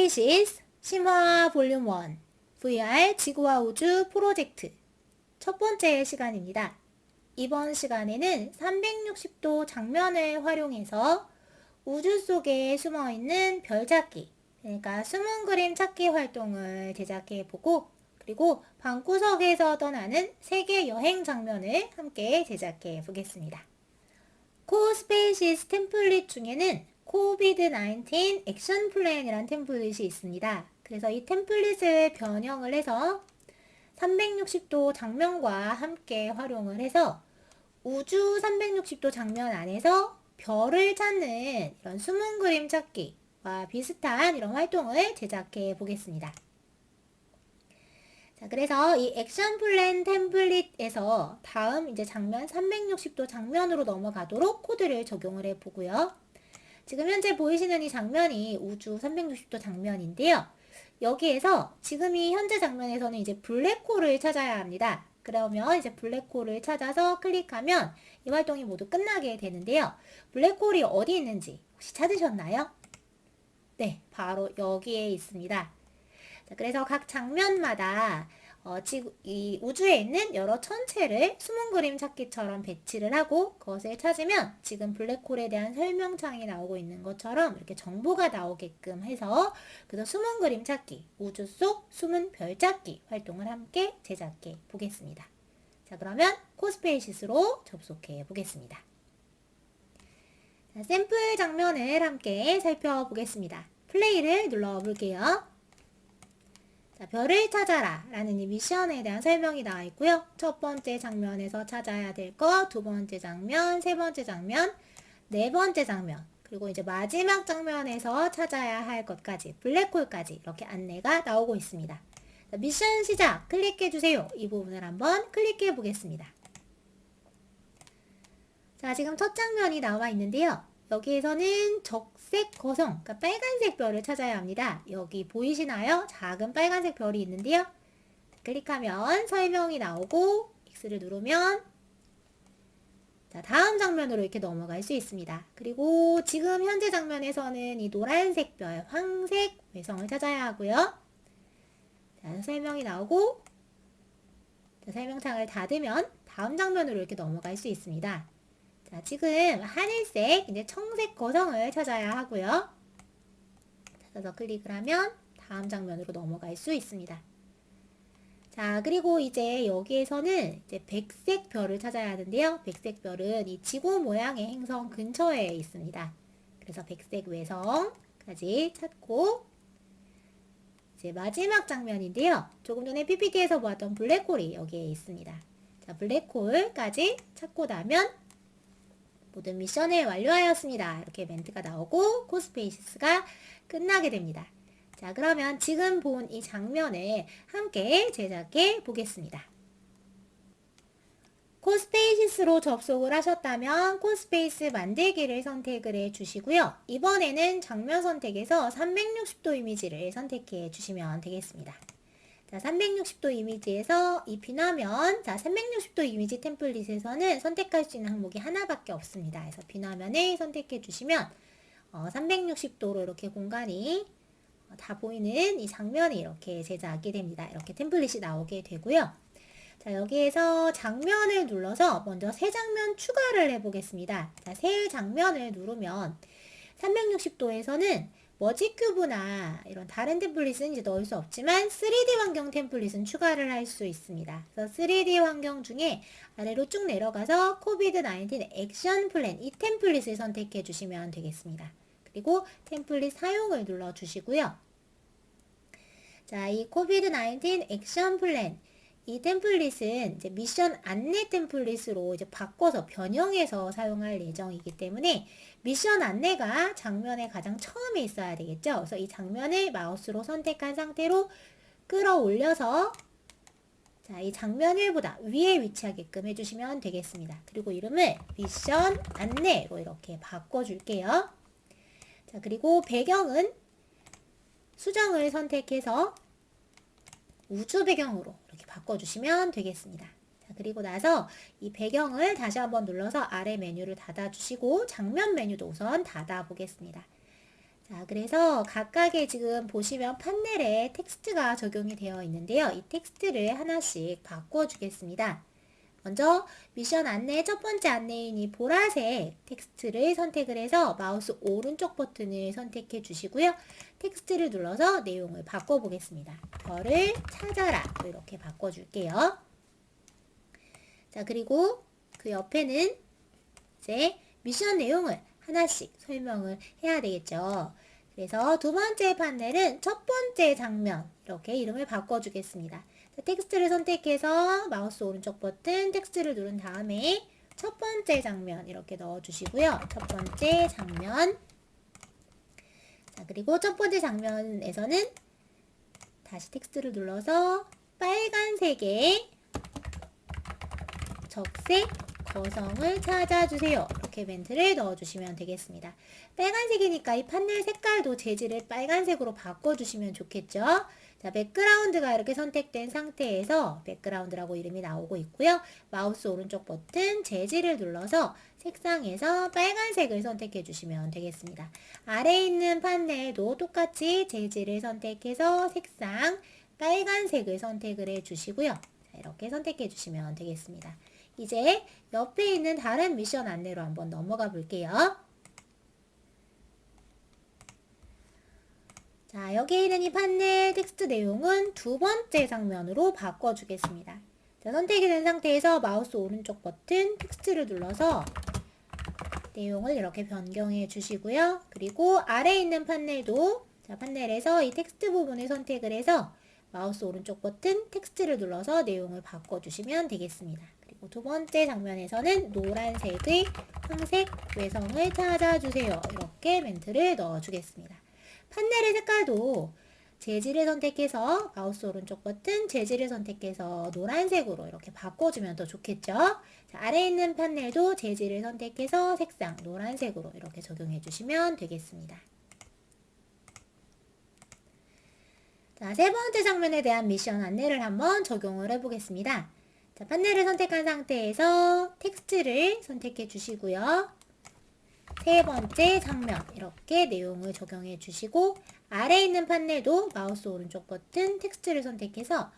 코스페이시스 심화 볼륨 1 VR 지구와 우주 프로젝트 첫 번째 시간입니다. 이번 시간에는 360도 장면을 활용해서 우주 속에 숨어있는 별 찾기, 그러니까 숨은 그림 찾기 활동을 제작해보고, 그리고 방구석에서 떠나는 세계 여행 장면을 함께 제작해 보겠습니다. 코스페이시스 템플릿 중에는 COVID-19 액션 플랜이란 템플릿이 있습니다. 그래서 이 템플릿을 변형을 해서 360도 장면과 함께 활용을 해서 우주 360도 장면 안에서 별을 찾는 이런 숨은 그림 찾기와 비슷한 이런 활동을 제작해 보겠습니다. 자, 그래서 이 액션 플랜 템플릿에서 다음 이제 장면 360도 장면으로 넘어가도록 코드를 적용을 해 보고요. 지금 현재 보이시는 이 장면이 우주 360도 장면인데요. 여기에서 지금 이 현재 장면에서는 이제 블랙홀을 찾아야 합니다. 그러면 이제 블랙홀을 찾아서 클릭하면 이 활동이 모두 끝나게 되는데요. 블랙홀이 어디 있는지 혹시 찾으셨나요? 네, 바로 여기에 있습니다. 자, 그래서 각 장면마다 이 우주에 있는 여러 천체를 숨은 그림 찾기처럼 배치를 하고 그것을 찾으면 지금 블랙홀에 대한 설명창이 나오고 있는 것처럼 이렇게 정보가 나오게끔 해서 그래서 숨은 그림 찾기, 우주 속 숨은 별 찾기 활동을 함께 제작해 보겠습니다. 자, 그러면 코스페이시스로 접속해 보겠습니다. 자, 샘플 장면을 함께 살펴보겠습니다. 플레이를 눌러 볼게요. 자, 별을 찾아라 라는 이 미션에 대한 설명이 나와 있고요. 첫 번째 장면에서 찾아야 될 것, 두 번째 장면, 세 번째 장면, 네 번째 장면, 그리고 이제 마지막 장면에서 찾아야 할 것까지, 블랙홀까지 이렇게 안내가 나오고 있습니다. 자, 미션 시작 클릭해 주세요. 이 부분을 한번 클릭해 보겠습니다. 자, 지금 첫 장면이 나와 있는데요. 여기에서는 적색 거성, 그러니까 빨간색 별을 찾아야 합니다. 여기 보이시나요? 작은 빨간색 별이 있는데요. 클릭하면 설명이 나오고 X를 누르면 자, 다음 장면으로 이렇게 넘어갈 수 있습니다. 그리고 지금 현재 장면에서는 이 노란색 별, 황색 외성을 찾아야 하고요. 자, 설명이 나오고 자, 설명창을 닫으면 다음 장면으로 이렇게 넘어갈 수 있습니다. 자, 지금 하늘색, 이제 청색 거성을 찾아야 하고요. 찾아서 클릭을 하면 다음 장면으로 넘어갈 수 있습니다. 자, 그리고 이제 여기에서는 이제 백색 별을 찾아야 하는데요. 백색 별은 이 지구 모양의 행성 근처에 있습니다. 그래서 백색 외성까지 찾고 이제 마지막 장면인데요. 조금 전에 PPT에서 보았던 블랙홀이 여기에 있습니다. 자, 블랙홀까지 찾고 나면 모든 미션을 완료하였습니다. 이렇게 멘트가 나오고 코스페이시스가 끝나게 됩니다. 자, 그러면 지금 본 이 장면을 함께 제작해 보겠습니다. 코스페이시스로 접속을 하셨다면 코스페이스 만들기를 선택을 해 주시고요. 이번에는 장면 선택에서 360도 이미지를 선택해 주시면 되겠습니다. 자, 360도 이미지에서 이 비나면, 자, 360도 이미지 템플릿에서는 선택할 수 있는 항목이 하나밖에 없습니다. 그래서 비나면을 선택해 주시면 360도로 이렇게 공간이 다 보이는 이 장면이 이렇게 제작이 됩니다. 이렇게 템플릿이 나오게 되고요. 자, 여기에서 장면을 눌러서 먼저 새 장면 추가를 해 보겠습니다. 자, 새 장면을 누르면 360도에서는 머지큐브나 이런 다른 템플릿은 이제 넣을 수 없지만 3D 환경 템플릿은 추가를 할 수 있습니다. 그래서 3D 환경 중에 아래로 쭉 내려가서 COVID-19 액션 플랜 이 템플릿을 선택해 주시면 되겠습니다. 그리고 템플릿 사용을 눌러 주시고요. 자, 이 COVID-19 액션 플랜 이 템플릿은 이제 미션 안내 템플릿으로 이제 바꿔서 변형해서 사용할 예정이기 때문에 미션 안내가 장면의 가장 처음에 있어야 되겠죠. 그래서 이 장면을 마우스로 선택한 상태로 끌어올려서 자, 이 장면 위보다 위에 위치하게끔 해주시면 되겠습니다. 그리고 이름을 미션 안내로 이렇게 바꿔줄게요. 자, 그리고 배경은 수정을 선택해서 우주 배경으로 이렇게 바꿔주시면 되겠습니다. 자, 그리고 나서 이 배경을 다시 한번 눌러서 아래 메뉴를 닫아주시고 장면 메뉴도 우선 닫아 보겠습니다. 자, 그래서 각각의 지금 보시면 판넬에 텍스트가 적용이 되어 있는데요. 이 텍스트를 하나씩 바꿔주겠습니다. 먼저 미션 안내 첫 번째 안내인 이 보라색 텍스트를 선택을 해서 마우스 오른쪽 버튼을 선택해 주시고요. 텍스트를 눌러서 내용을 바꿔보겠습니다. 별을 찾아라 이렇게 바꿔줄게요. 자, 그리고 그 옆에는 이제 미션 내용을 하나씩 설명을 해야 되겠죠. 그래서 두 번째 판넬은 첫 번째 장면 이렇게 이름을 바꿔주겠습니다. 텍스트를 선택해서 마우스 오른쪽 버튼 텍스트를 누른 다음에 첫 번째 장면 이렇게 넣어주시고요. 첫 번째 장면. 자, 그리고 첫 번째 장면에서는 다시 텍스트를 눌러서 빨간색의 적색 거성을 찾아주세요. 이렇게 멘트를 넣어주시면 되겠습니다. 빨간색이니까 이 판넬 색깔도 재질을 빨간색으로 바꿔주시면 좋겠죠. 자, 백그라운드가 이렇게 선택된 상태에서 백그라운드라고 이름이 나오고 있고요. 마우스 오른쪽 버튼 재질을 눌러서 색상에서 빨간색을 선택해 주시면 되겠습니다. 아래에 있는 판넬도 똑같이 재질을 선택해서 색상 빨간색을 선택을 해 주시고요. 자, 이렇게 선택해 주시면 되겠습니다. 이제 옆에 있는 다른 미션 안내로 한번 넘어가 볼게요. 자, 여기에 있는 이 판넬 텍스트 내용은 두 번째 장면으로 바꿔주겠습니다. 자, 선택이 된 상태에서 마우스 오른쪽 버튼 텍스트를 눌러서 내용을 이렇게 변경해 주시고요. 그리고 아래에 있는 판넬도 자, 판넬에서 이 텍스트 부분을 선택을 해서 마우스 오른쪽 버튼 텍스트를 눌러서 내용을 바꿔주시면 되겠습니다. 그리고 두 번째 장면에서는 노란색의 황색 외성을 찾아주세요. 이렇게 멘트를 넣어주겠습니다. 판넬의 색깔도 재질을 선택해서 마우스 오른쪽 버튼 재질을 선택해서 노란색으로 이렇게 바꿔주면 더 좋겠죠. 자, 아래에 있는 판넬도 재질을 선택해서 색상 노란색으로 이렇게 적용해 주시면 되겠습니다. 자, 세 번째 장면에 대한 미션 안내를 한번 적용을 해보겠습니다. 자, 판넬을 선택한 상태에서 텍스트를 선택해 주시고요. 세 번째 장면 이렇게 내용을 적용해 주시고 아래에 있는 판넬도 마우스 오른쪽 버튼 텍스트를 선택해서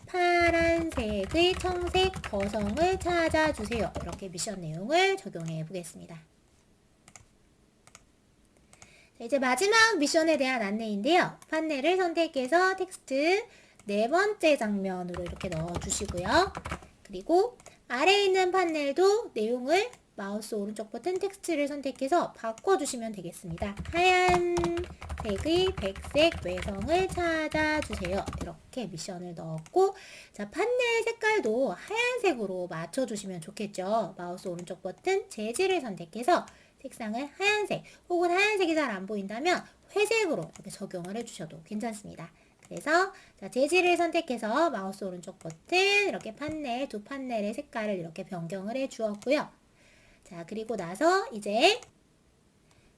파란색의 청색 거성을 찾아주세요. 이렇게 미션 내용을 적용해 보겠습니다. 자, 이제 마지막 미션에 대한 안내인데요. 판넬을 선택해서 텍스트 네 번째 장면으로 이렇게 넣어주시고요. 그리고 아래에 있는 판넬도 내용을 마우스 오른쪽 버튼 텍스트를 선택해서 바꿔주시면 되겠습니다. 하얀색의 백색 외성을 찾아주세요. 이렇게 미션을 넣었고 자, 판넬 색깔도 하얀색으로 맞춰주시면 좋겠죠. 마우스 오른쪽 버튼 재질을 선택해서 색상을 하얀색 혹은 하얀색이 잘 안 보인다면 회색으로 이렇게 적용을 해주셔도 괜찮습니다. 그래서 자, 재질을 선택해서 마우스 오른쪽 버튼 이렇게 판넬 두 판넬의 색깔을 이렇게 변경을 해 주었고요. 자, 그리고 나서 이제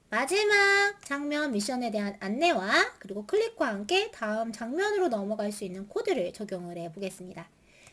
마지막 장면 미션에 대한 안내와 그리고 클릭과 함께 다음 장면으로 넘어갈 수 있는 코드를 적용을 해 보겠습니다.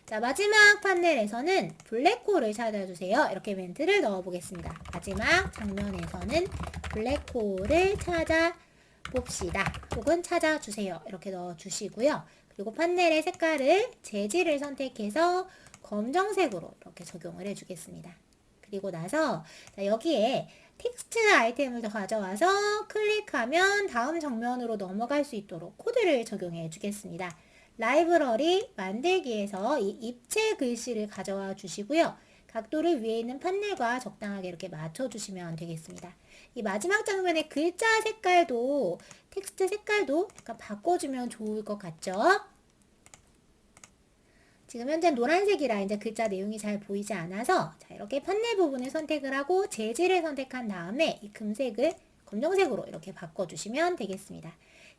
자, 마지막 판넬에서는 블랙홀을 찾아주세요. 이렇게 멘트를 넣어 보겠습니다. 마지막 장면에서는 블랙홀을 찾아봅시다. 혹은 찾아주세요. 이렇게 넣어주시고요. 그리고 판넬의 색깔을 재질을 선택해서 검정색으로 이렇게 적용을 해주겠습니다. 그리고 나서 자, 여기에 텍스트 아이템을 더 가져와서 클릭하면 다음 장면으로 넘어갈 수 있도록 코드를 적용해 주겠습니다. 라이브러리 만들기에서 이 입체 글씨를 가져와 주시고요. 각도를 위에 있는 판넬과 적당하게 이렇게 맞춰주시면 되겠습니다. 이 마지막 장면의 글자 색깔도 텍스트 색깔도 약간 바꿔주면 좋을 것 같죠? 지금 현재 노란색이라 이제 글자 내용이 잘 보이지 않아서 자, 이렇게 판넬 부분을 선택을 하고 재질을 선택한 다음에 이 금색을 검정색으로 이렇게 바꿔주시면 되겠습니다.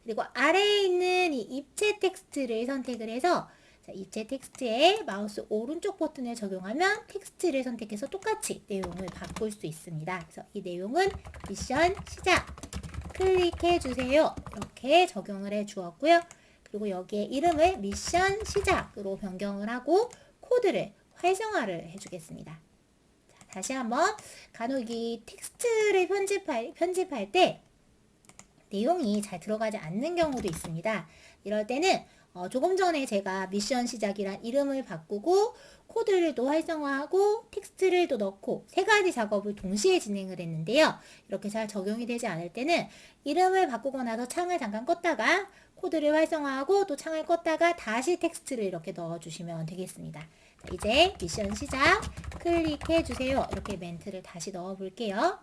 그리고 아래에 있는 이 입체 텍스트를 선택을 해서 자, 입체 텍스트에 마우스 오른쪽 버튼을 적용하면 텍스트를 선택해서 똑같이 내용을 바꿀 수 있습니다. 그래서 이 내용은 미션 시작 클릭해 주세요. 이렇게 적용을 해 주었고요. 그리고 여기에 이름을 미션 시작으로 변경을 하고 코드를 활성화를 해주겠습니다. 자, 다시 한번 간혹 이 텍스트를 편집할 때 내용이 잘 들어가지 않는 경우도 있습니다. 이럴 때는 조금 전에 제가 미션 시작이란 이름을 바꾸고 코드를 또 활성화하고 텍스트를 또 넣고 세 가지 작업을 동시에 진행을 했는데요. 이렇게 잘 적용이 되지 않을 때는 이름을 바꾸고 나서 창을 잠깐 껐다가 코드를 활성화하고 또 창을 껐다가 다시 텍스트를 이렇게 넣어주시면 되겠습니다. 자, 이제 미션 시작 클릭해 주세요. 이렇게 멘트를 다시 넣어 볼게요.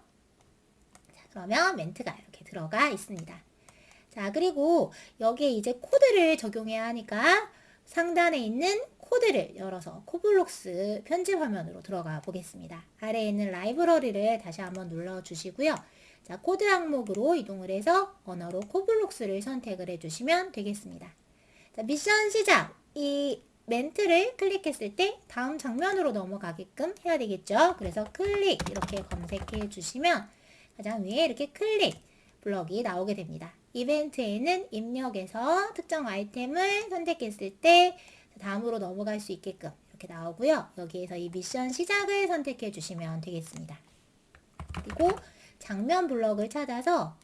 자, 그러면 멘트가 이렇게 들어가 있습니다. 자, 그리고 여기에 이제 코드를 적용해야 하니까 상단에 있는 코드를 열어서 코블록스 편집 화면으로 들어가 보겠습니다. 아래에 있는 라이브러리를 다시 한번 눌러 주시고요. 자, 코드 항목으로 이동을 해서 언어로 코블록스를 선택을 해주시면 되겠습니다. 자, 미션 시작! 이 멘트를 클릭했을 때 다음 장면으로 넘어가게끔 해야 되겠죠. 그래서 클릭 이렇게 검색해 주시면 가장 위에 이렇게 클릭 블럭이 나오게 됩니다. 이벤트에는 입력해서 특정 아이템을 선택했을 때 다음으로 넘어갈 수 있게끔 이렇게 나오고요. 여기에서 이 미션 시작을 선택해 주시면 되겠습니다. 그리고 장면 블럭을 찾아서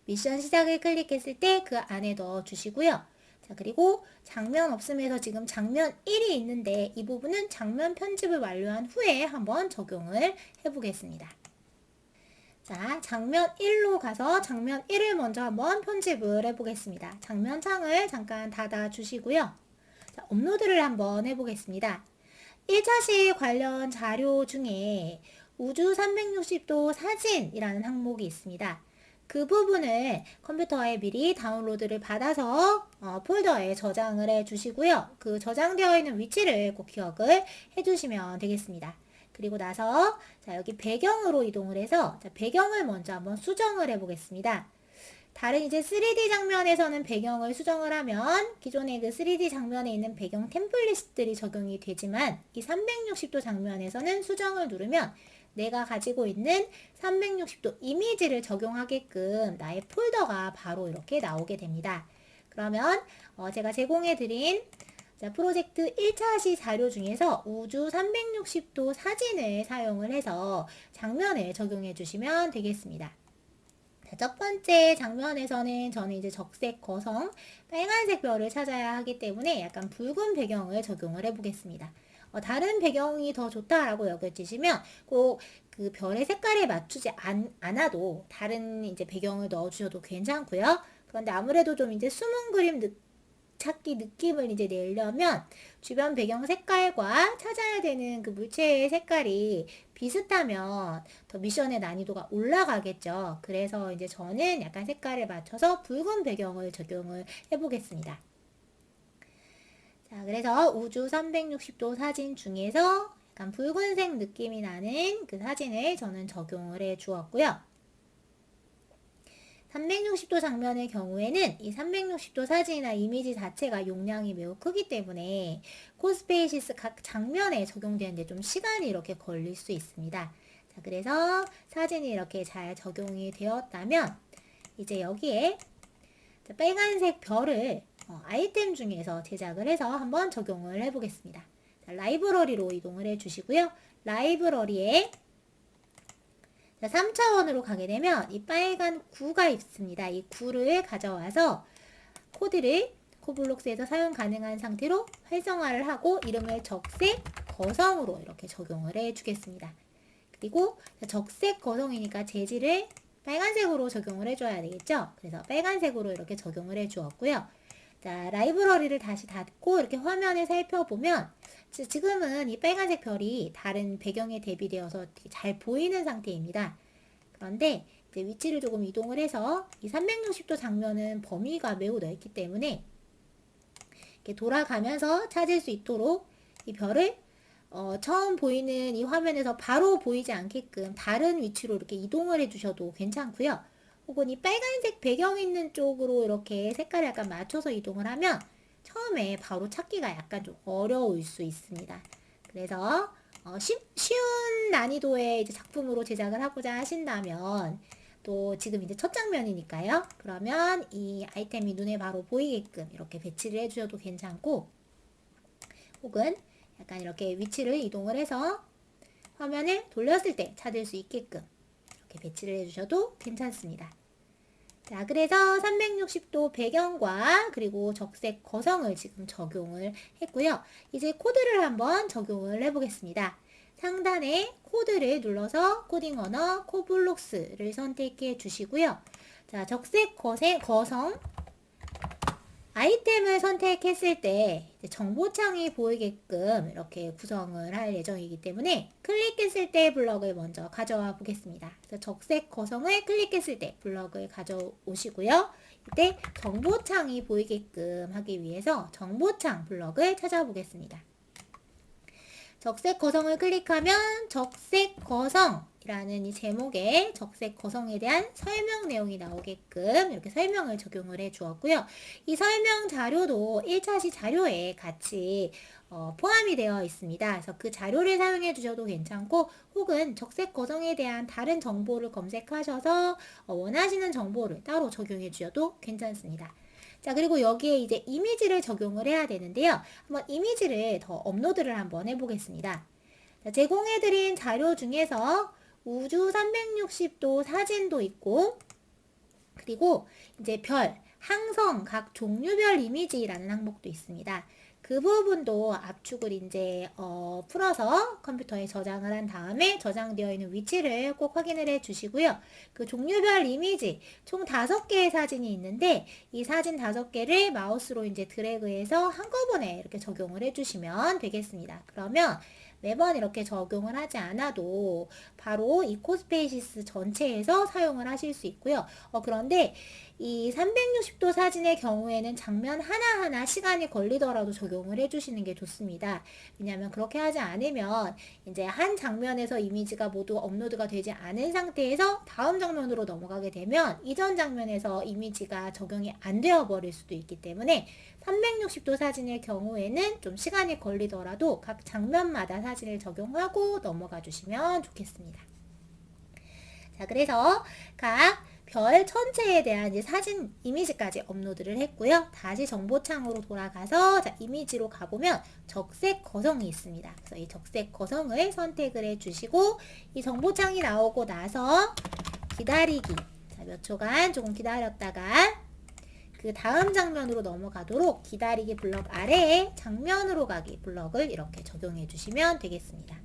미션 시작을 클릭했을 때 그 안에 넣어 주시고요. 자, 그리고 장면 없음에서 지금 장면 1이 있는데 이 부분은 장면 편집을 완료한 후에 한번 적용을 해보겠습니다. 자, 장면 1로 가서 장면 1을 먼저 한번 편집을 해보겠습니다. 장면 창을 잠깐 닫아 주시고요. 자, 업로드를 한번 해보겠습니다. 1차시 관련 자료 중에 우주 360도 사진이라는 항목이 있습니다. 그 부분을 컴퓨터에 미리 다운로드를 받아서 폴더에 저장을 해 주시고요. 그 저장되어 있는 위치를 꼭 기억을 해 주시면 되겠습니다. 그리고 나서 자, 여기 배경으로 이동을 해서 자, 배경을 먼저 한번 수정을 해 보겠습니다. 다른 이제 3D 장면에서는 배경을 수정을 하면 기존의 그 3D 장면에 있는 배경 템플릿들이 적용이 되지만 이 360도 장면에서는 수정을 누르면 내가 가지고 있는 360도 이미지를 적용하게끔 나의 폴더가 바로 이렇게 나오게 됩니다. 그러면 제가 제공해 드린 프로젝트 1차시 자료 중에서 우주 360도 사진을 사용을 해서 장면을 적용해 주시면 되겠습니다. 자, 첫 번째 장면에서는 저는 이제 적색 거성 빨간색 별을 찾아야 하기 때문에 약간 붉은 배경을 적용을 해 보겠습니다. 다른 배경이 더 좋다라고 여겨지시면 꼭 그 별의 색깔에 맞추지 않아도 다른 이제 배경을 넣어 주셔도 괜찮고요. 그런데 아무래도 좀 이제 숨은 그림 찾기 느낌을 이제 내려면 주변 배경 색깔과 찾아야 되는 그 물체의 색깔이 비슷하면 더 미션의 난이도가 올라가겠죠. 그래서 이제 저는 약간 색깔을 맞춰서 붉은 배경을 적용을 해보겠습니다. 자, 그래서 우주 360도 사진 중에서 약간 붉은색 느낌이 나는 그 사진을 저는 적용을 해 주었고요. 360도 장면의 경우에는 이 360도 사진이나 이미지 자체가 용량이 매우 크기 때문에 코스페이시스 각 장면에 적용되는데 좀 시간이 이렇게 걸릴 수 있습니다. 자, 그래서 사진이 이렇게 잘 적용이 되었다면 이제 여기에 빨간색 별을 아이템 중에서 제작을 해서 한번 적용을 해보겠습니다. 자, 라이브러리로 이동을 해주시고요. 라이브러리에 3차원으로 가게 되면 이 빨간 구가 있습니다. 이 구를 가져와서 코드를 코블록스에서 사용 가능한 상태로 활성화를 하고 이름을 적색 거성으로 이렇게 적용을 해주겠습니다. 그리고 적색 거성이니까 재질을 빨간색으로 적용을 해줘야 되겠죠. 그래서 빨간색으로 이렇게 적용을 해주었고요. 자, 라이브러리를 다시 닫고 이렇게 화면을 살펴보면 지금은 이 빨간색 별이 다른 배경에 대비되어서 잘 보이는 상태입니다. 그런데 이제 위치를 조금 이동을 해서 이 360도 장면은 범위가 매우 넓기 때문에 이렇게 돌아가면서 찾을 수 있도록 이 별을 처음 보이는 이 화면에서 바로 보이지 않게끔 다른 위치로 이렇게 이동을 해주셔도 괜찮고요. 혹은 이 빨간색 배경 있는 쪽으로 이렇게 색깔을 약간 맞춰서 이동을 하면 처음에 바로 찾기가 약간 좀 어려울 수 있습니다. 그래서 쉬운 난이도의 이제 작품으로 제작을 하고자 하신다면 또 지금 이제 첫 장면이니까요. 그러면 이 아이템이 눈에 바로 보이게끔 이렇게 배치를 해주셔도 괜찮고 혹은 약간 이렇게 위치를 이동을 해서 화면을 돌렸을 때 찾을 수 있게끔 이렇게 배치를 해주셔도 괜찮습니다. 자, 그래서 360도 배경과 그리고 적색 거성을 지금 적용을 했고요. 이제 코드를 한번 적용을 해보겠습니다. 상단에 코드를 눌러서 코딩 언어 코블록스를 선택해 주시고요. 자, 적색 거성 아이템을 선택했을 때 정보창이 보이게끔 이렇게 구성을 할 예정이기 때문에 클릭했을 때 블럭을 먼저 가져와 보겠습니다. 그래서 적색 거성을 클릭했을 때 블럭을 가져오시고요. 이때 정보창이 보이게끔 하기 위해서 정보창 블럭을 찾아보겠습니다. 적색 거성을 클릭하면 적색 거성이라는 이 제목에 적색 거성에 대한 설명 내용이 나오게끔 이렇게 설명을 적용을 해 주었고요. 이 설명 자료도 1차시 자료에 같이 포함이 되어 있습니다. 그래서 그 자료를 사용해 주셔도 괜찮고 혹은 적색 거성에 대한 다른 정보를 검색하셔서 원하시는 정보를 따로 적용해 주셔도 괜찮습니다. 자, 그리고 여기에 이제 이미지를 적용을 해야 되는데요. 한번 이미지를 더 업로드를 한번 해보겠습니다. 자, 제공해드린 자료 중에서 우주 360도 사진도 있고, 그리고 이제 별, 항성 각 종류별 이미지라는 항목도 있습니다. 그 부분도 압축을 이제 풀어서 컴퓨터에 저장을 한 다음에 저장되어 있는 위치를 꼭 확인을 해 주시고요. 그 종류별 이미지 총 5개의 사진이 있는데 이 사진 5개를 마우스로 이제 드래그해서 한꺼번에 이렇게 적용을 해 주시면 되겠습니다. 그러면 매번 이렇게 적용을 하지 않아도 바로 이 코스페이시스 전체에서 사용을 하실 수 있고요. 그런데 이 360도 사진의 경우에는 장면 하나하나 시간이 걸리더라도 적용을 해주시는 게 좋습니다. 왜냐하면 그렇게 하지 않으면 이제 한 장면에서 이미지가 모두 업로드가 되지 않은 상태에서 다음 장면으로 넘어가게 되면 이전 장면에서 이미지가 적용이 안 되어 버릴 수도 있기 때문에 360도 사진의 경우에는 좀 시간이 걸리더라도 각 장면마다 사진을 적용하고 넘어가 주시면 좋겠습니다. 자, 그래서 각 별 전체에 대한 이제 사진 이미지까지 업로드를 했고요. 다시 정보창으로 돌아가서 자, 이미지로 가보면 적색 거성이 있습니다. 그래서 이 적색 거성을 선택을 해주시고 이 정보창이 나오고 나서 기다리기. 자, 몇 초간 조금 기다렸다가 그 다음 장면으로 넘어가도록 기다리기 블럭 아래에 장면으로 가기 블럭을 이렇게 적용해 주시면 되겠습니다.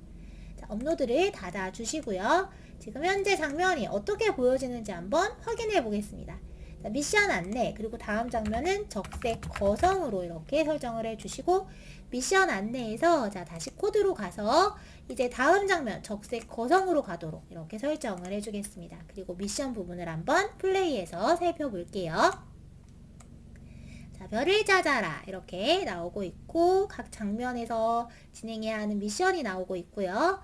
자, 업로드를 닫아 주시고요. 지금 현재 장면이 어떻게 보여지는지 한번 확인해 보겠습니다. 자, 미션 안내 그리고 다음 장면은 적색 거성으로 이렇게 설정을 해 주시고 미션 안내에서 자 다시 코드로 가서 이제 다음 장면 적색 거성으로 가도록 이렇게 설정을 해 주겠습니다. 그리고 미션 부분을 한번 플레이해서 살펴볼게요. 자, 별을 찾아라 이렇게 나오고 있고 각 장면에서 진행해야 하는 미션이 나오고 있고요.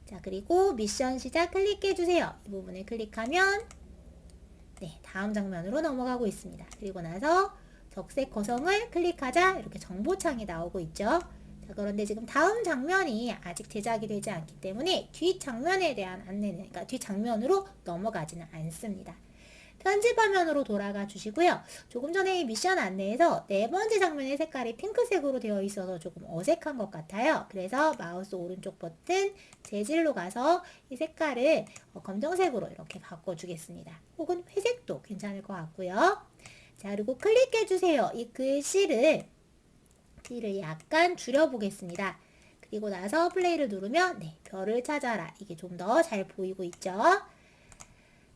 자, 그리고 미션 시작 클릭해주세요. 이 부분을 클릭하면 네, 다음 장면으로 넘어가고 있습니다. 그리고 나서 적색 거성을 클릭하자 이렇게 정보창이 나오고 있죠. 자, 그런데 지금 다음 장면이 아직 제작이 되지 않기 때문에 뒷 장면에 대한 안내는 그러니까 뒷 장면으로 넘어가지는 않습니다. 편집 화면으로 돌아가 주시고요. 조금 전에 미션 안내에서 4번째 장면의 색깔이 핑크색으로 되어 있어서 조금 어색한 것 같아요. 그래서 마우스 오른쪽 버튼 재질로 가서 이 색깔을 검정색으로 이렇게 바꿔주겠습니다. 혹은 회색도 괜찮을 것 같고요. 자, 그리고 클릭해 주세요. 이 글씨를 약간 줄여보겠습니다. 그리고 나서 플레이를 누르면 네, 별을 찾아라. 이게 좀 더 잘 보이고 있죠.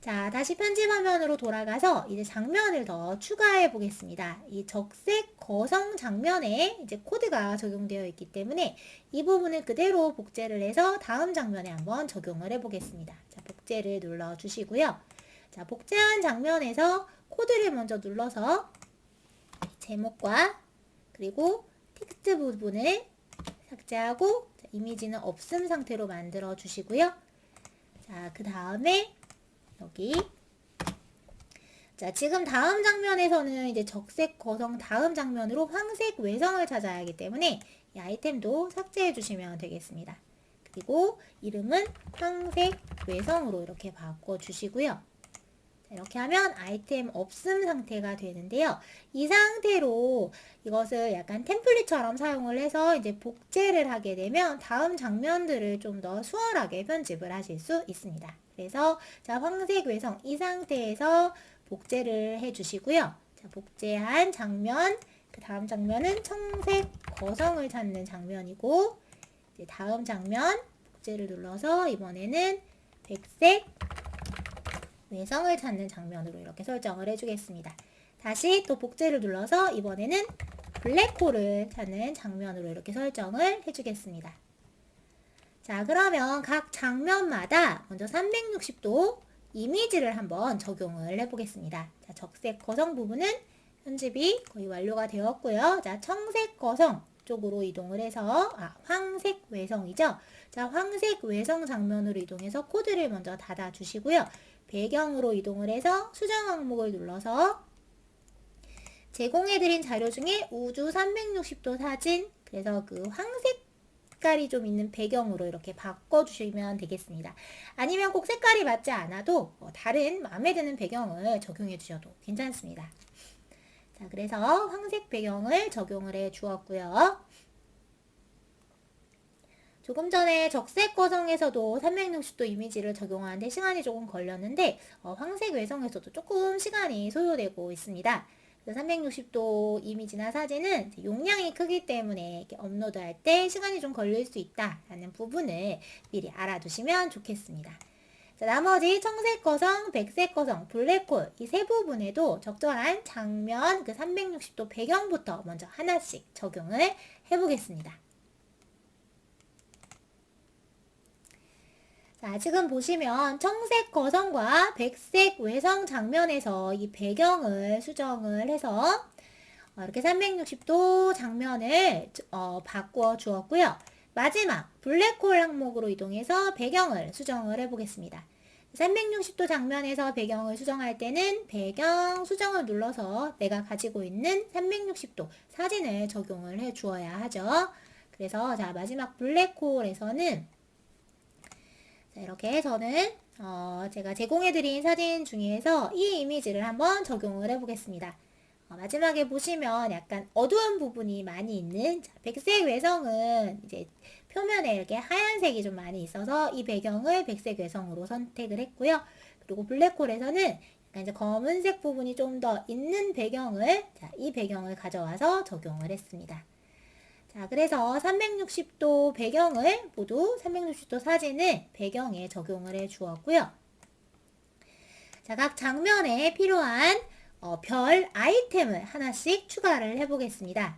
자, 다시 편집 화면으로 돌아가서 이제 장면을 더 추가해 보겠습니다. 이 적색 거성 장면에 이제 코드가 적용되어 있기 때문에 이 부분을 그대로 복제를 해서 다음 장면에 한번 적용을 해 보겠습니다. 자, 복제를 눌러 주시고요. 자, 복제한 장면에서 코드를 먼저 눌러서 제목과 그리고 텍스트 부분을 삭제하고 자, 이미지는 없음 상태로 만들어 주시고요. 자, 그 다음에 여기 자, 지금 다음 장면에서는 이제 적색 거성 다음 장면으로 황색 외성을 찾아야 하기 때문에 이 아이템도 삭제해 주시면 되겠습니다. 그리고 이름은 황색 외성으로 이렇게 바꿔 주시고요. 이렇게 하면 아이템 없음 상태가 되는데요. 이 상태로 이것을 약간 템플릿처럼 사용을 해서 이제 복제를 하게 되면 다음 장면들을 좀 더 수월하게 편집을 하실 수 있습니다. 그래서 자, 황색 외성 이 상태에서 복제를 해주시고요. 자, 복제한 장면, 그 다음 장면은 청색 거성을 찾는 장면이고, 이제 다음 장면 복제를 눌러서 이번에는 백색 외성을 찾는 장면으로 이렇게 설정을 해주겠습니다. 다시 또 복제를 눌러서 이번에는 블랙홀을 찾는 장면으로 이렇게 설정을 해주겠습니다. 자, 그러면 각 장면마다 먼저 360도 이미지를 한번 적용을 해보겠습니다. 자, 적색 거성 부분은 편집이 거의 완료가 되었고요. 자, 청색 거성 쪽으로 이동을 해서 황색 외성이죠. 자, 황색 외성 장면으로 이동해서 코드를 먼저 닫아 주시고요. 배경으로 이동을 해서 수정 항목을 눌러서 제공해드린 자료 중에 우주 360도 사진, 그래서 그 황색 색깔이 좀 있는 배경으로 이렇게 바꿔주시면 되겠습니다. 아니면 꼭 색깔이 맞지 않아도 다른 마음에 드는 배경을 적용해 주셔도 괜찮습니다. 자, 그래서 황색 배경을 적용을 해 주었고요. 조금 전에 적색 거성에서도 360도 이미지를 적용하는데 시간이 조금 걸렸는데 황색 외성에서도 조금 시간이 소요되고 있습니다. 360도 이미지나 사진은 용량이 크기 때문에 이렇게 업로드할 때 시간이 좀 걸릴 수 있다라는 부분을 미리 알아두시면 좋겠습니다. 자, 나머지 청색 거성, 백색 거성, 블랙홀 이 세 부분에도 적절한 장면 그 360도 배경부터 먼저 하나씩 적용을 해보겠습니다. 자, 지금 보시면 청색 거성과 백색 외성 장면에서 이 배경을 수정을 해서 이렇게 360도 장면을 바꾸어 주었고요. 마지막 블랙홀 항목으로 이동해서 배경을 수정을 해보겠습니다. 360도 장면에서 배경을 수정할 때는 배경 수정을 눌러서 내가 가지고 있는 360도 사진을 적용을 해 주어야 하죠. 그래서 자, 마지막 블랙홀에서는 자, 이렇게 저는 제가 제공해드린 사진 중에서 이 이미지를 한번 적용을 해보겠습니다. 마지막에 보시면 약간 어두운 부분이 많이 있는 백색 외성은 이제 표면에 이렇게 하얀색이 좀 많이 있어서 이 배경을 백색 외성으로 선택을 했고요. 그리고 블랙홀에서는 약간 이제 검은색 부분이 좀 더 있는 배경을 이 배경을 가져와서 적용을 했습니다. 자, 그래서 360도 배경을 모두 360도 사진을 배경에 적용을 해 주었고요. 자, 각 장면에 필요한 별 아이템을 하나씩 추가를 해 보겠습니다.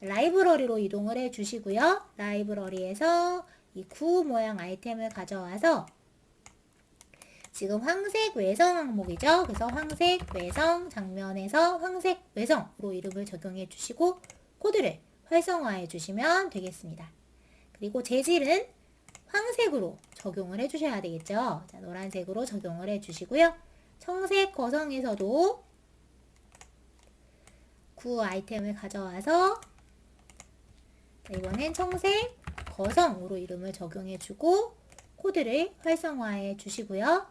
라이브러리로 이동을 해 주시고요. 라이브러리에서 이 구 모양 아이템을 가져와서 지금 황색 외성 항목이죠. 그래서 황색 외성 장면에서 황색 외성으로 이름을 적용해 주시고 코드를 활성화해 주시면 되겠습니다. 그리고 재질은 황색으로 적용을 해 주셔야 되겠죠. 자, 노란색으로 적용을 해 주시고요. 청색 거성에서도 구 아이템을 가져와서 이번엔 청색 거성으로 이름을 적용해 주고 코드를 활성화해 주시고요.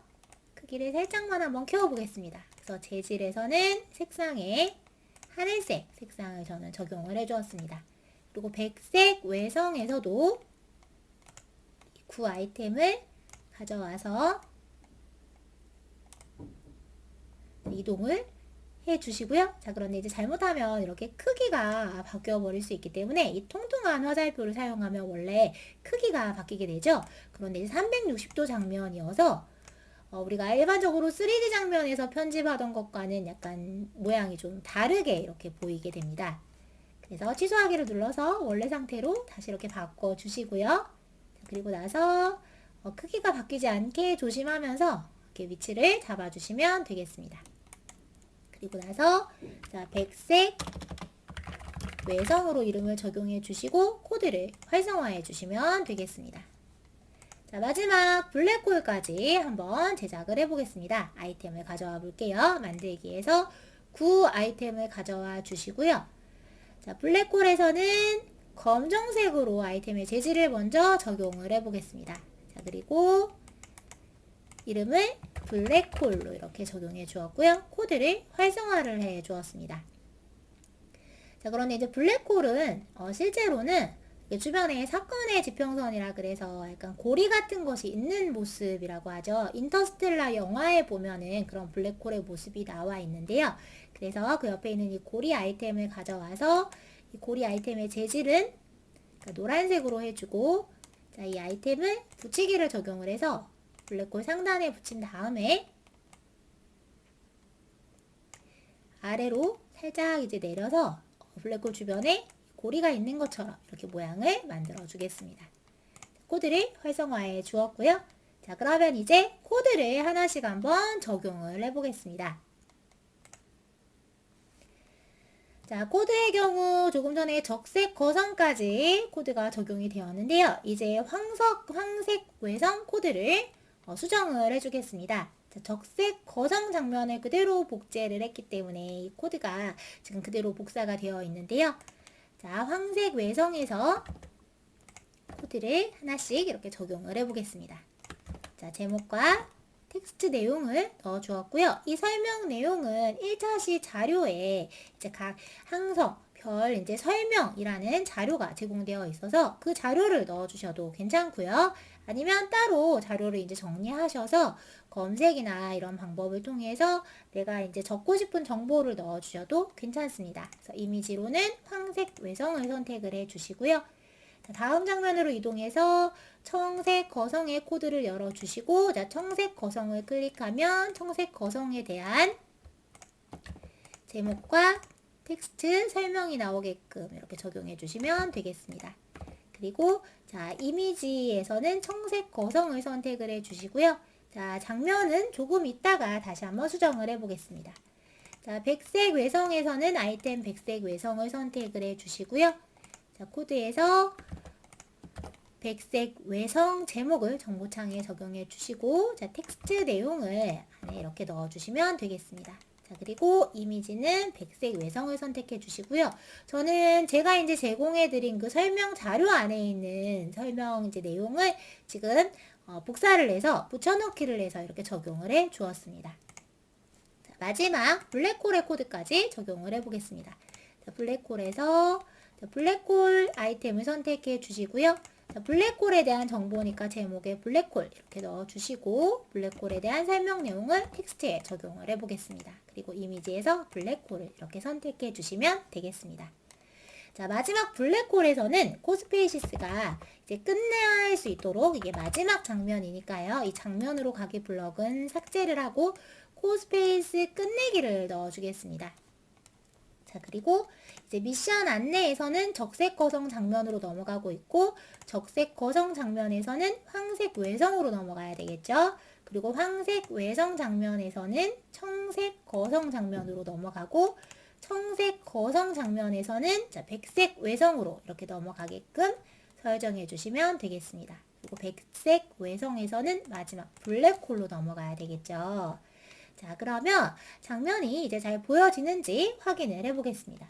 크기를 살짝만 한번 키워보겠습니다. 그래서 재질에서는 색상에 하늘색 색상을 저는 적용을 해 주었습니다. 그리고 백색 외성에서도 구 아이템을 가져와서 이동을 해 주시고요. 자, 그런데 이제 잘못하면 이렇게 크기가 바뀌어 버릴 수 있기 때문에 이 통통한 화살표를 사용하면 원래 크기가 바뀌게 되죠. 그런데 이제 360도 장면이어서 우리가 일반적으로 3D 장면에서 편집하던 것과는 약간 모양이 좀 다르게 이렇게 보이게 됩니다. 그래서 취소하기를 눌러서 원래 상태로 다시 이렇게 바꿔 주시고요. 그리고 나서 크기가 바뀌지 않게 조심하면서 이렇게 위치를 잡아 주시면 되겠습니다. 그리고 나서 자, 백색 외성으로 이름을 적용해 주시고 코드를 활성화해 주시면 되겠습니다. 자, 마지막 블랙홀까지 한번 제작을 해보겠습니다. 아이템을 가져와 볼게요. 만들기에서 구 아이템을 가져와 주시고요. 자, 블랙홀에서는 검정색으로 아이템의 재질을 먼저 적용을 해보겠습니다. 자, 그리고 이름을 블랙홀로 이렇게 적용해 주었고요. 코드를 활성화를 해 주었습니다. 자, 그런데 이제 블랙홀은 실제로는 주변에 사건의 지평선이라 그래서 약간 고리 같은 것이 있는 모습이라고 하죠. 인터스텔라 영화에 보면은 그런 블랙홀의 모습이 나와 있는데요. 그래서 그 옆에 있는 이 고리 아이템을 가져와서 이 고리 아이템의 재질은 그러니까 노란색으로 해주고, 자, 이 아이템을 붙이기를 적용을 해서 블랙홀 상단에 붙인 다음에 아래로 살짝 이제 내려서 블랙홀 주변에 고리가 있는 것처럼 이렇게 모양을 만들어 주겠습니다. 코드를 활성화해 주었고요. 자, 그러면 이제 코드를 하나씩 한번 적용을 해 보겠습니다. 자, 코드의 경우 조금 전에 적색 거성까지 코드가 적용이 되었는데요. 이제 황색 외성 코드를 수정을 해주겠습니다. 자, 적색 거성 장면을 그대로 복제를 했기 때문에 이 코드가 지금 그대로 복사가 되어 있는데요. 자, 황색 외성에서 코드를 하나씩 이렇게 적용을 해보겠습니다. 자, 제목과 텍스트 내용을 넣어 주었고요. 이 설명 내용은 1차시 자료에 이제 각 항성, 별 이제 설명이라는 자료가 제공되어 있어서 그 자료를 넣어 주셔도 괜찮고요. 아니면 따로 자료를 이제 정리하셔서 검색이나 이런 방법을 통해서 내가 이제 적고 싶은 정보를 넣어 주셔도 괜찮습니다. 그래서 이미지로는 황색 외성을 선택을 해 주시고요. 다음 장면으로 이동해서 청색 거성의 코드를 열어주시고, 자, 청색 거성을 클릭하면 청색 거성에 대한 제목과 텍스트 설명이 나오게끔 이렇게 적용해 주시면 되겠습니다. 그리고 자, 이미지에서는 청색 거성을 선택을 해 주시고요. 자, 장면은 조금 있다가 다시 한번 수정을 해 보겠습니다. 자, 백색 외성에서는 아이템 백색 외성을 선택을 해 주시고요. 자, 코드에서 백색 외성 제목을 정보창에 적용해 주시고, 자, 텍스트 내용을 안에 이렇게 넣어 주시면 되겠습니다. 자, 그리고 이미지는 백색 외성을 선택해 주시고요. 저는 제가 이제 제공해 드린 그 설명 자료 안에 있는 설명 이제 내용을 지금 복사를 해서 붙여넣기를 해서 이렇게 적용을 해 주었습니다. 자, 마지막 블랙홀의 코드까지 적용을 해 보겠습니다. 자, 블랙홀에서 블랙홀 아이템을 선택해 주시고요. 자, 블랙홀에 대한 정보니까 제목에 블랙홀 이렇게 넣어주시고, 블랙홀에 대한 설명 내용을 텍스트에 적용을 해보겠습니다. 그리고 이미지에서 블랙홀을 이렇게 선택해 주시면 되겠습니다. 자, 마지막 블랙홀에서는 코스페이시스가 이제 끝낼 수 있도록, 이게 마지막 장면이니까요. 이 장면으로 가기 블럭은 삭제를 하고 코스페이스 끝내기를 넣어주겠습니다. 자, 그리고 이제 미션 안내에서는 적색 거성 장면으로 넘어가고 있고, 적색 거성 장면에서는 황색 외성으로 넘어가야 되겠죠. 그리고 황색 외성 장면에서는 청색 거성 장면으로 넘어가고, 청색 거성 장면에서는 자, 백색 외성으로 이렇게 넘어가게끔 설정해 주시면 되겠습니다. 그리고 백색 외성에서는 마지막 블랙홀로 넘어가야 되겠죠. 자, 그러면 장면이 이제 잘 보여지는지 확인을 해보겠습니다.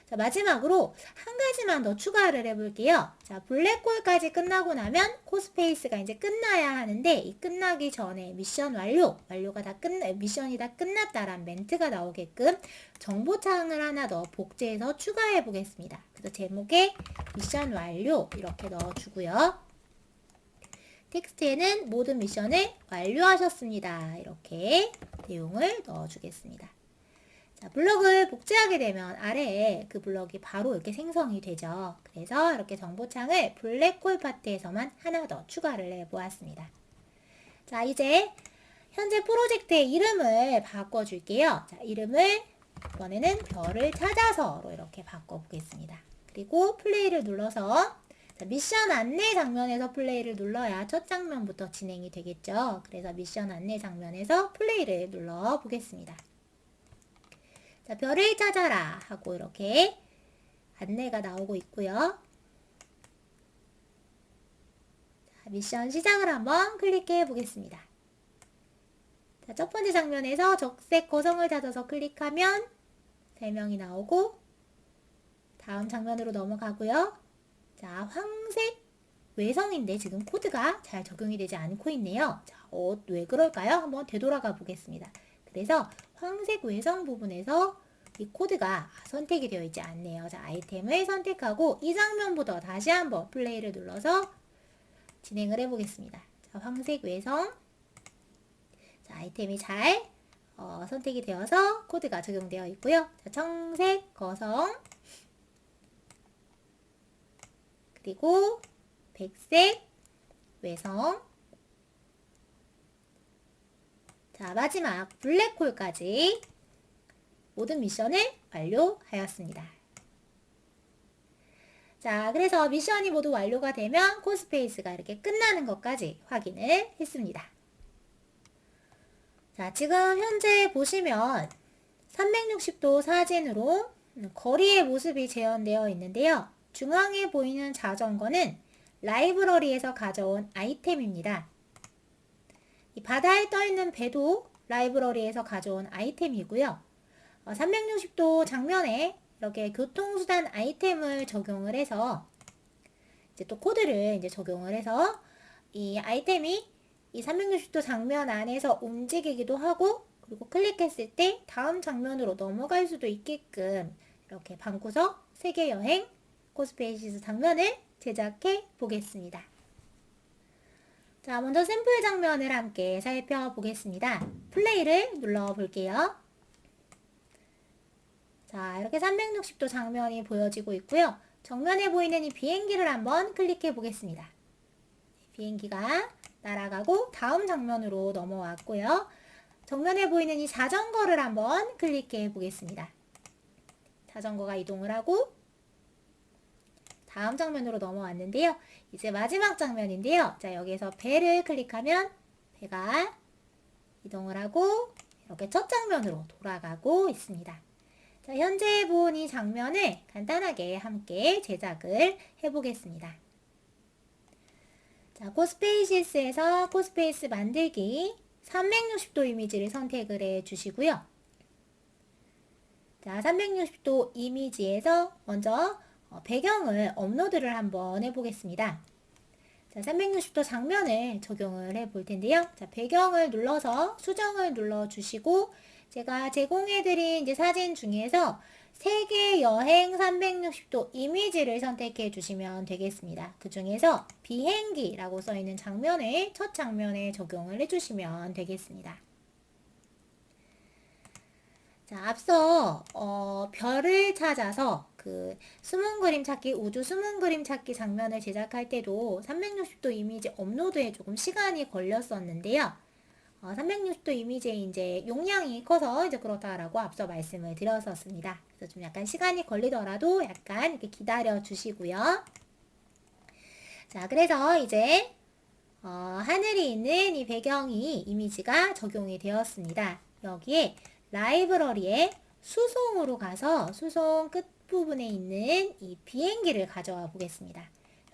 자, 마지막으로 한 가지만 더 추가를 해볼게요. 자, 블랙홀까지 끝나고 나면 코스페이스가 이제 끝나야 하는데, 이 끝나기 전에 미션 완료가 다 미션이 다 끝났다란 멘트가 나오게끔 정보창을 하나 더 복제해서 추가해 보겠습니다. 그래서 제목에 미션 완료 이렇게 넣어주고요. 텍스트에는 모든 미션을 완료하셨습니다. 이렇게 내용을 넣어주겠습니다. 자, 블럭을 복제하게 되면 아래에 그 블럭이 바로 이렇게 생성이 되죠. 그래서 이렇게 정보창을 블랙홀 파트에서만 하나 더 추가를 해보았습니다. 자, 이제 현재 프로젝트의 이름을 바꿔줄게요. 자, 이름을 이번에는 별을 찾아서로 이렇게 바꿔보겠습니다. 그리고 플레이를 눌러서 미션 안내 장면에서 플레이를 눌러야 첫 장면부터 진행이 되겠죠. 그래서 미션 안내 장면에서 플레이를 눌러 보겠습니다. 자, 별을 찾아라 하고 이렇게 안내가 나오고 있고요. 자, 미션 시작을 한번 클릭해 보겠습니다. 자, 첫 번째 장면에서 적색 거성을 찾아서 클릭하면 설명이 나오고, 다음 장면으로 넘어가고요. 자, 황색 외성인데 지금 코드가 잘 적용이 되지 않고 있네요. 자, 왜 그럴까요? 한번 되돌아가 보겠습니다. 그래서 황색 외성 부분에서 이 코드가 선택이 되어 있지 않네요. 자, 아이템을 선택하고 이 장면부터 다시 한번 플레이를 눌러서 진행을 해보겠습니다. 자, 황색 외성. 자, 아이템이 잘 선택이 되어서 코드가 적용되어 있고요. 자, 청색 거성. 그리고 백색 외성. 자, 마지막 블랙홀까지 모든 미션을 완료하였습니다. 자, 그래서 미션이 모두 완료가 되면 코스페이스가 이렇게 끝나는 것까지 확인을 했습니다. 자, 지금 현재 보시면 360도 사진으로 거리의 모습이 재현되어 있는데요. 중앙에 보이는 자전거는 라이브러리에서 가져온 아이템입니다. 이 바다에 떠있는 배도 라이브러리에서 가져온 아이템이고요. 360도 장면에 이렇게 교통수단 아이템을 적용을 해서 이제 또 코드를 이제 적용을 해서 이 아이템이 이 360도 장면 안에서 움직이기도 하고 그리고 클릭했을 때 다음 장면으로 넘어갈 수도 있게끔 이렇게 방구석 세계여행 코스페이시스 장면을 제작해 보겠습니다. 자, 먼저 샘플 장면을 함께 살펴보겠습니다. 플레이를 눌러 볼게요. 자, 이렇게 360도 장면이 보여지고 있고요. 정면에 보이는 이 비행기를 한번 클릭해 보겠습니다. 비행기가 날아가고 다음 장면으로 넘어왔고요. 정면에 보이는 이 자전거를 한번 클릭해 보겠습니다. 자전거가 이동을 하고 다음 장면으로 넘어왔는데요. 이제 마지막 장면인데요. 자, 여기에서 배를 클릭하면 배가 이동을 하고 이렇게 첫 장면으로 돌아가고 있습니다. 자, 현재 본 이 장면을 간단하게 함께 제작을 해보겠습니다. 자, 코스페이시스에서 코스페이스 만들기 360도 이미지를 선택을 해 주시고요. 자, 360도 이미지에서 먼저 배경을 업로드를 한번 해보겠습니다. 자, 360도 장면을 적용을 해 볼 텐데요. 자, 배경을 눌러서 수정을 눌러 주시고 제가 제공해드린 이제 사진 중에서 세계 여행 360도 이미지를 선택해 주시면 되겠습니다. 그 중에서 비행기라고 써있는 장면을 첫 장면에 적용을 해주시면 되겠습니다. 자, 앞서 별을 찾아서 그 숨은 그림 찾기, 우주 숨은 그림 찾기 장면을 제작할 때도 360도 이미지 업로드에 조금 시간이 걸렸었는데요. 360도 이미지의 이제 용량이 커서 이제 그렇다라고 앞서 말씀을 드렸었습니다. 그래서 좀 약간 시간이 걸리더라도 약간 이렇게 기다려 주시고요. 자, 그래서 이제 하늘이 있는 이 배경이 이미지가 적용이 되었습니다. 여기에 라이브러리에 수송으로 가서 수송 끝부분에 있는 이 비행기를 가져와 보겠습니다.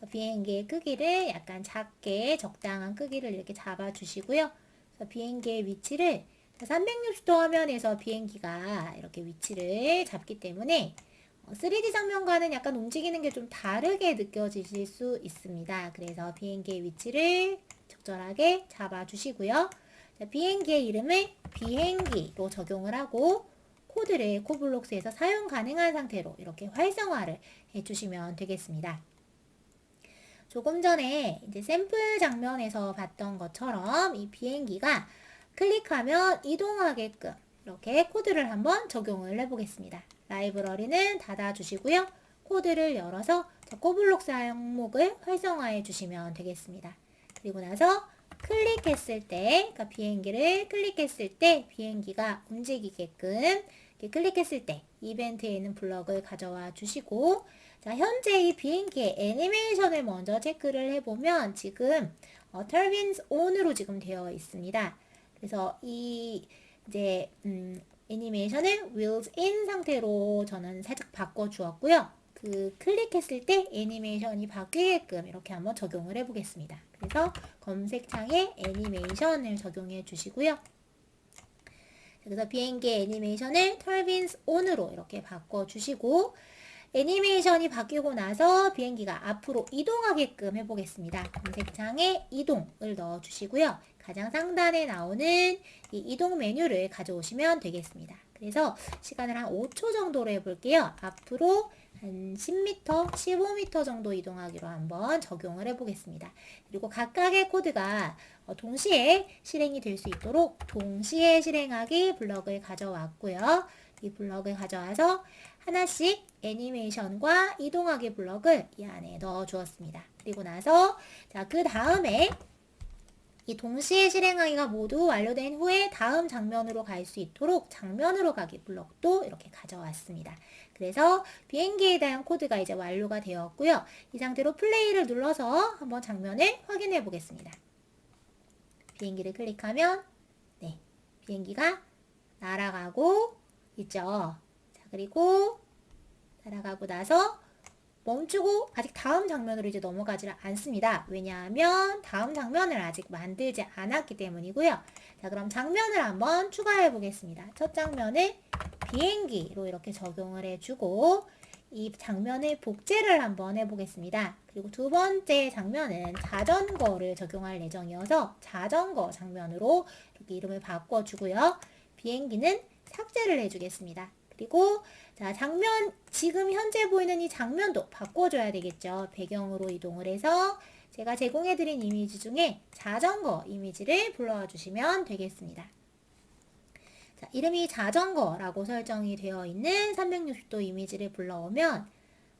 비행기의 크기를 약간 작게 적당한 크기를 이렇게 잡아 주시고요. 비행기의 위치를 360도 화면에서 비행기가 이렇게 위치를 잡기 때문에 3D 장면과는 약간 움직이는 게 좀 다르게 느껴지실 수 있습니다. 그래서 비행기의 위치를 적절하게 잡아 주시고요. 비행기의 이름을 비행기로 적용을 하고 코드를 코블록스에서 사용 가능한 상태로 이렇게 활성화를 해주시면 되겠습니다. 조금 전에 이제 샘플 장면에서 봤던 것처럼 이 비행기가 클릭하면 이동하게끔 이렇게 코드를 한번 적용을 해보겠습니다. 라이브러리는 닫아주시고요. 코드를 열어서 코블록스 항목을 활성화해 주시면 되겠습니다. 그리고 나서 클릭했을 때, 그러니까 비행기를 클릭했을 때 비행기가 움직이게끔 이렇게 클릭했을 때 이벤트에 있는 블럭을 가져와 주시고 자, 현재 이 비행기의 애니메이션을 먼저 체크를 해보면 지금 Turbines ON으로 지금 되어 있습니다. 그래서 이 이제 애니메이션을 Wheels In 상태로 저는 살짝 바꿔 주었고요. 그 클릭했을 때 애니메이션이 바뀌게끔 이렇게 한번 적용을 해보겠습니다. 그래서 검색창에 애니메이션을 적용해 주시고요. 그래서 비행기의 애니메이션을 Turbines ON으로 이렇게 바꿔 주시고 애니메이션이 바뀌고 나서 비행기가 앞으로 이동하게끔 해보겠습니다. 검색창에 이동을 넣어주시고요. 가장 상단에 나오는 이 이동 메뉴를 가져오시면 되겠습니다. 그래서 시간을 한 5초 정도로 해볼게요. 앞으로 한 10m, 15m 정도 이동하기로 한번 적용을 해보겠습니다. 그리고 각각의 코드가 동시에 실행이 될 수 있도록 동시에 실행하기 블럭을 가져왔고요. 이 블럭을 가져와서 하나씩 애니메이션과 이동하기 블럭을 이 안에 넣어 주었습니다. 그리고 나서 그 다음에 이 동시에 실행하기가 모두 완료된 후에 다음 장면으로 갈 수 있도록 장면으로 가기 블럭도 이렇게 가져왔습니다. 그래서 비행기에 대한 코드가 이제 완료가 되었고요. 이 상태로 플레이를 눌러서 한번 장면을 확인해 보겠습니다. 비행기를 클릭하면 네, 비행기가 날아가고 있죠. 자, 그리고 날아가고 나서 멈추고 아직 다음 장면으로 이제 넘어가지 않습니다. 왜냐하면 다음 장면을 아직 만들지 않았기 때문이고요. 자, 그럼 장면을 한번 추가해 보겠습니다. 첫 장면을 비행기로 이렇게 적용을 해주고 이 장면의 복제를 한번 해보겠습니다. 그리고 두 번째 장면은 자전거를 적용할 예정이어서 자전거 장면으로 이렇게 이름을 바꿔주고요. 비행기는 삭제를 해주겠습니다. 그리고 자, 장면, 지금 현재 보이는 이 장면도 바꿔줘야 되겠죠. 배경으로 이동을 해서 제가 제공해드린 이미지 중에 자전거 이미지를 불러와 주시면 되겠습니다. 자, 이름이 자전거라고 설정이 되어 있는 360도 이미지를 불러오면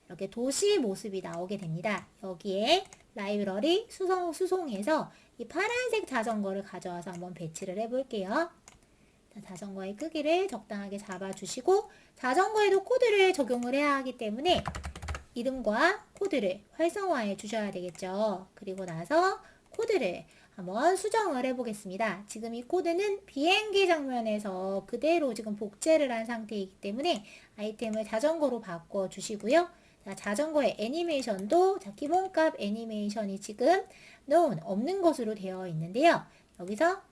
이렇게 도시 모습이 나오게 됩니다. 여기에 라이브러리 수송에서 이 파란색 자전거를 가져와서 한번 배치를 해볼게요. 자전거의 크기를 적당하게 잡아주시고 자전거에도 코드를 적용을 해야 하기 때문에 이름과 코드를 활성화해 주셔야 되겠죠. 그리고 나서 코드를 한번 수정을 해보겠습니다. 지금 이 코드는 비행기 장면에서 그대로 지금 복제를 한 상태이기 때문에 아이템을 자전거로 바꿔주시고요. 자, 자전거의 애니메이션도 기본값 애니메이션이 지금 없는 것으로 되어 있는데요. 여기서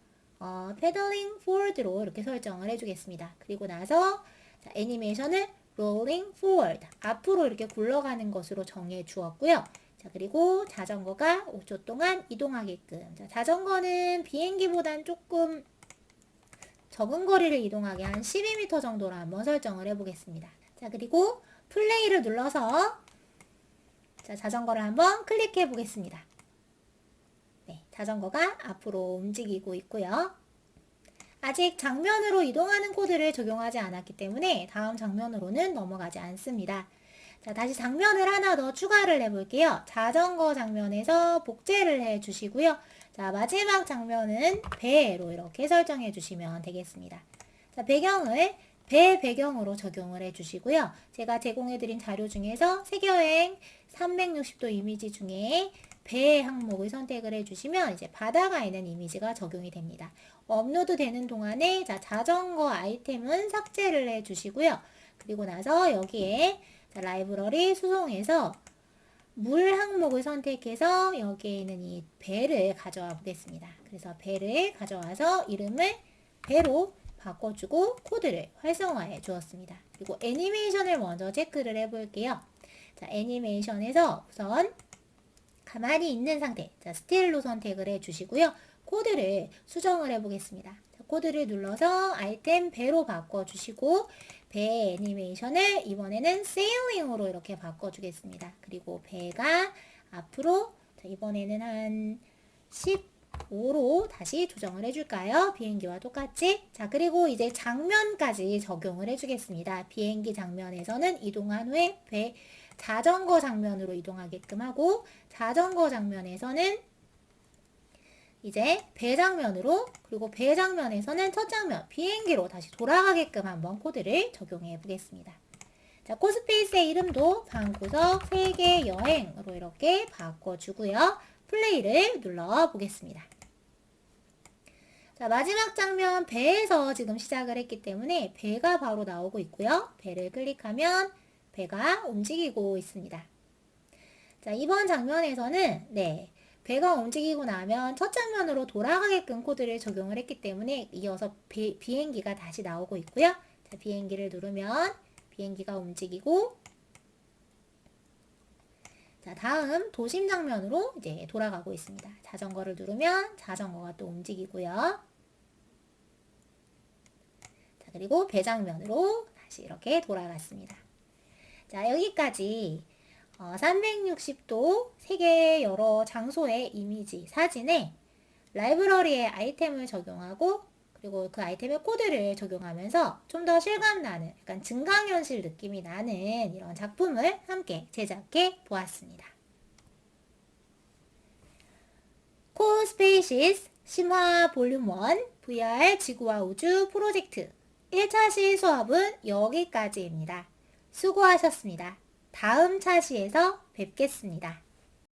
pedaling forward로 이렇게 설정을 해주겠습니다. 그리고 나서 자, 애니메이션을 rolling forward 앞으로 이렇게 굴러가는 것으로 정해 주었고요. 자, 그리고 자전거가 5초 동안 이동하게끔. 자, 자전거는 비행기보단 조금 적은 거리를 이동하게 한 12m 정도로 한번 설정을 해보겠습니다. 자, 그리고 플레이를 눌러서 자, 자전거를 한번 클릭해 보겠습니다. 네, 자전거가 앞으로 움직이고 있고요. 아직 장면으로 이동하는 코드를 적용하지 않았기 때문에 다음 장면으로는 넘어가지 않습니다. 자, 다시 장면을 하나 더 추가를 해볼게요. 자전거 장면에서 복제를 해주시고요. 자, 마지막 장면은 배로 이렇게 설정해 주시면 되겠습니다. 자, 배경을 배 배경으로 적용을 해주시고요. 제가 제공해드린 자료 중에서 세계여행 360도 이미지 중에 배 항목을 선택을 해주시면 이제 바다가 있는 이미지가 적용이 됩니다. 업로드 되는 동안에 자, 자전거 아이템은 삭제를 해주시고요. 그리고 나서 여기에 자, 라이브러리 수송에서 물 항목을 선택해서 여기에 있는 이 배를 가져와 보겠습니다. 그래서 배를 가져와서 이름을 배로 바꿔주고 코드를 활성화해 주었습니다. 그리고 애니메이션을 먼저 체크를 해볼게요. 자, 애니메이션에서 우선 가만히 있는 상태, 자, 스틸로 선택을 해주시고요. 코드를 수정을 해보겠습니다. 자, 코드를 눌러서 아이템 배로 바꿔주시고 배 애니메이션을 이번에는 세일링으로 이렇게 바꿔주겠습니다. 그리고 배가 앞으로 자, 이번에는 한 15로 다시 조정을 해줄까요? 비행기와 똑같이. 자, 그리고 이제 장면까지 적용을 해주겠습니다. 비행기 장면에서는 이동한 후에 자전거 장면으로 이동하게끔 하고 자전거 장면에서는 이제 배 장면으로 그리고 배 장면에서는 첫 장면 비행기로 다시 돌아가게끔 한번 코드를 적용해 보겠습니다. 자, 코스페이스의 이름도 방구석 세계 여행으로 이렇게 바꿔주고요. 플레이를 눌러 보겠습니다. 자, 마지막 장면 배에서 지금 시작을 했기 때문에 배가 바로 나오고 있고요. 배를 클릭하면 배가 움직이고 있습니다. 자, 이번 장면에서는 네, 배가 움직이고 나면 첫 장면으로 돌아가게끔 코드를 적용을 했기 때문에 이어서 비행기가 다시 나오고 있고요. 자, 비행기를 누르면 비행기가 움직이고 자, 다음 도심 장면으로 이제 돌아가고 있습니다. 자전거를 누르면 자전거가 또 움직이고요. 자, 그리고 배장면으로 다시 이렇게 돌아갔습니다. 자, 여기까지 360도 세계 여러 장소의 이미지, 사진에 라이브러리의 아이템을 적용하고 그리고 그 아이템의 코드를 적용하면서 좀 더 실감 나는 약간 증강현실 느낌이 나는 이런 작품을 함께 제작해 보았습니다. 코스페이시스 심화 볼륨 1 VR 지구와 우주 프로젝트 1차 시 수업은 여기까지입니다. 수고하셨습니다. 다음 차시에서 뵙겠습니다.